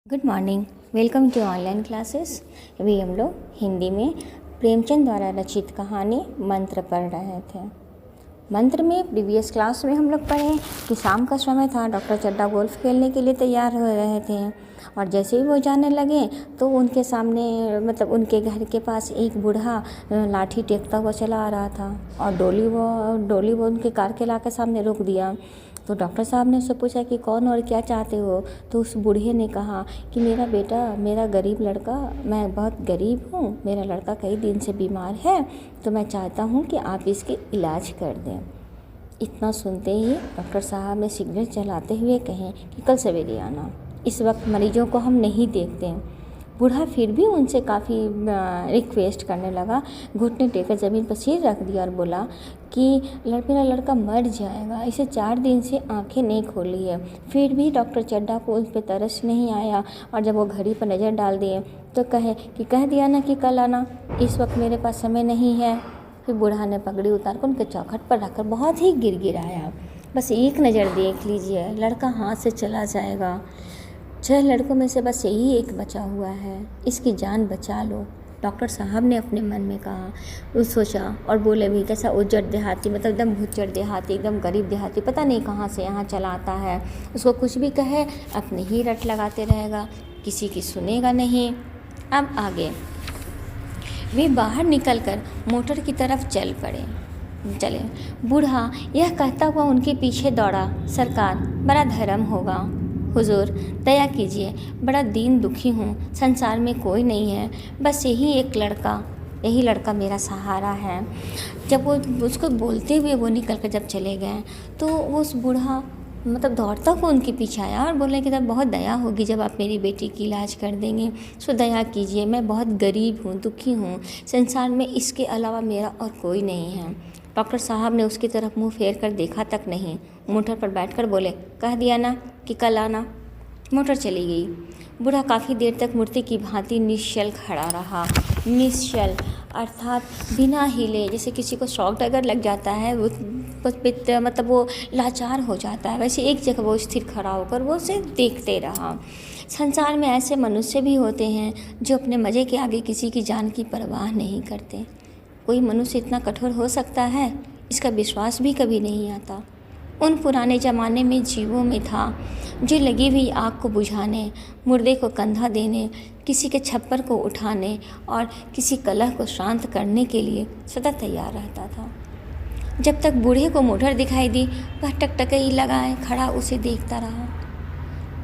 Good morning. Welcome to online classes. अभी हम लोग हिंदी में प्रेमचंद द्वारा रचित कहानी मंत्र पढ़ रहे थे। मंत्र में प्रीवियस क्लास में हम लोग पढ़े कि शाम का समय था। डॉक्टर चड्ढा गोल्फ खेलने के लिए तैयार हो रहे थे और जैसे ही वो जाने लगे तो उनके सामने उनके घर के पास एक बूढ़ा लाठी टेकता हुआ चला आ रहा था और डोली वो उनके कार के ला के सामने रोक दिया। तो डॉक्टर साहब ने उससे पूछा कि कौन और क्या चाहते हो। तो उस बूढ़े ने कहा कि मेरा बेटा, मेरा गरीब लड़का, मैं बहुत गरीब हूँ, मेरा लड़का कई दिन से बीमार है, तो मैं चाहता हूँ कि आप इसके इलाज कर दें। इतना सुनते ही डॉक्टर साहब ने सिगरेट जलाते हुए कहे कि कल सवेरे आना, इस वक्त मरीजों को हम नहीं देखते। बूढ़ा फिर भी उनसे काफ़ी रिक्वेस्ट करने लगा, घुटने टेकर ज़मीन पर सिर रख दिया और बोला कि मेरा लड़का मर जाएगा, इसे 4 दिन से आंखें नहीं खोली है। फिर भी डॉक्टर चड्ढा को उन पर तरस नहीं आया और जब वो घड़ी पर नज़र डाल दिए तो कह दिया ना कि कल आना, इस वक्त मेरे पास समय नहीं है। फिर बूढ़ा ने पगड़ी उतार कर उनके चौखट पर रखकर बहुत ही गिड़गिड़ाया, बस एक नज़र देख लीजिए, लड़का हाथ से चला जाएगा। 6 लड़कों में से बस यही एक बचा हुआ है, इसकी जान बचा लो। डॉक्टर साहब ने अपने मन में कहा, वो सोचा और बोले भी कैसा उज्जड़ देहाती, एकदम भुच्चड़ देहाती, एकदम गरीब देहाती, पता नहीं कहाँ से यहाँ चला आता है। उसको कुछ भी कहे अपने ही रट लगाते रहेगा, किसी की सुनेगा नहीं। अब आगे वे बाहर निकलकर मोटर की तरफ चले। बूढ़ा यह कहता हुआ उनके पीछे दौड़ा, सरकार बड़ा धर्म होगा, हुजूर दया कीजिए, बड़ा दीन दुखी हूँ, संसार में कोई नहीं है, बस यही लड़का मेरा सहारा है। जब वो उसको बोलते हुए वो निकल कर जब चले गए तो वो उस बूढ़ा दौड़ता हुआ उनके पीछे आया और बोलने की तरफ, बहुत दया होगी जब आप मेरी बेटी की इलाज कर देंगे, सो दया कीजिए, मैं बहुत गरीब हूँ, दुखी हूँ, संसार में इसके अलावा मेरा और कोई नहीं है। डॉक्टर साहब ने उसकी तरफ मुंह फेर कर देखा तक नहीं, मोटर पर बैठकर बोले, कह दिया ना कि कल आना। मोटर चली गई। बूढ़ा काफ़ी देर तक मूर्ति की भांति निश्चल खड़ा रहा। निश्चल अर्थात बिना हिले, जैसे किसी को शॉक अगर लग जाता है वो लाचार हो जाता है, वैसे एक जगह वो स्थिर खड़ा होकर वो उसे देखते रहा। संसार में ऐसे मनुष्य भी होते हैं जो अपने मज़े के आगे किसी की जान की परवाह नहीं करते। कोई मनुष्य इतना कठोर हो सकता है, इसका विश्वास भी कभी नहीं आता। उन पुराने ज़माने में जीवों में था जो लगी हुई आग को बुझाने, मुर्दे को कंधा देने, किसी के छप्पर को उठाने और किसी कलह को शांत करने के लिए सदा तैयार रहता था। जब तक बूढ़े को मोटर दिखाई दी, वह टकटकी लगाए खड़ा उसे देखता रहा।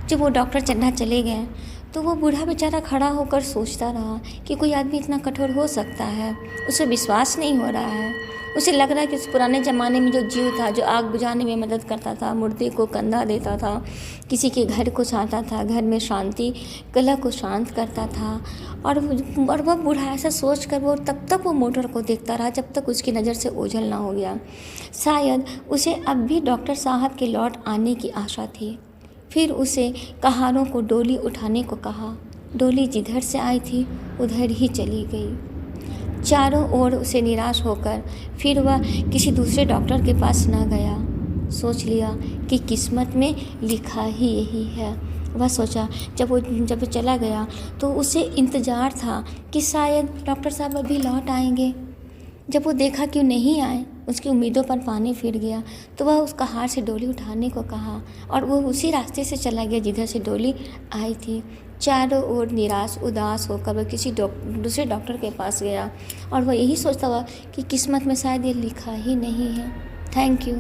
जब वो डॉक्टर चड्ढा चले गए तो वो बूढ़ा बेचारा खड़ा होकर सोचता रहा कि कोई आदमी इतना कठोर हो सकता है, उसे विश्वास नहीं हो रहा है। उसे लग रहा है कि उस पुराने ज़माने में जो जीव था, जो आग बुझाने में मदद करता था, मुर्दे को कंधा देता था, किसी के घर को आता था, घर में शांति कलह को शांत करता था, और वह बूढ़ा ऐसा सोच कर वो तब तक वो मोटर को देखता रहा जब तक उसकी नज़र से ओझल ना हो गया। शायद उसे अब भी डॉक्टर साहब के लौट आने की आशा थी। फिर उसे कहारों को डोली उठाने को कहा। डोली जिधर से आई थी उधर ही चली गई। चारों ओर उसे निराश होकर फिर वह किसी दूसरे डॉक्टर के पास न गया। सोच लिया कि किस्मत में लिखा ही यही है। वह सोचा जब वो चला गया तो उसे इंतज़ार था कि शायद डॉक्टर साहब अभी लौट आएंगे। जब वो देखा कि वो नहीं आए, उसकी उम्मीदों पर पानी फिर गया, तो वह उस कहार से डोली उठाने को कहा और वो उसी रास्ते से चला गया जिधर से डोली आई थी। चारों ओर निराश उदास होकर वह किसी दूसरे डॉक्टर के पास गया और वह यही सोचता हुआ कि किस्मत में शायद ये लिखा ही नहीं है। Thank you.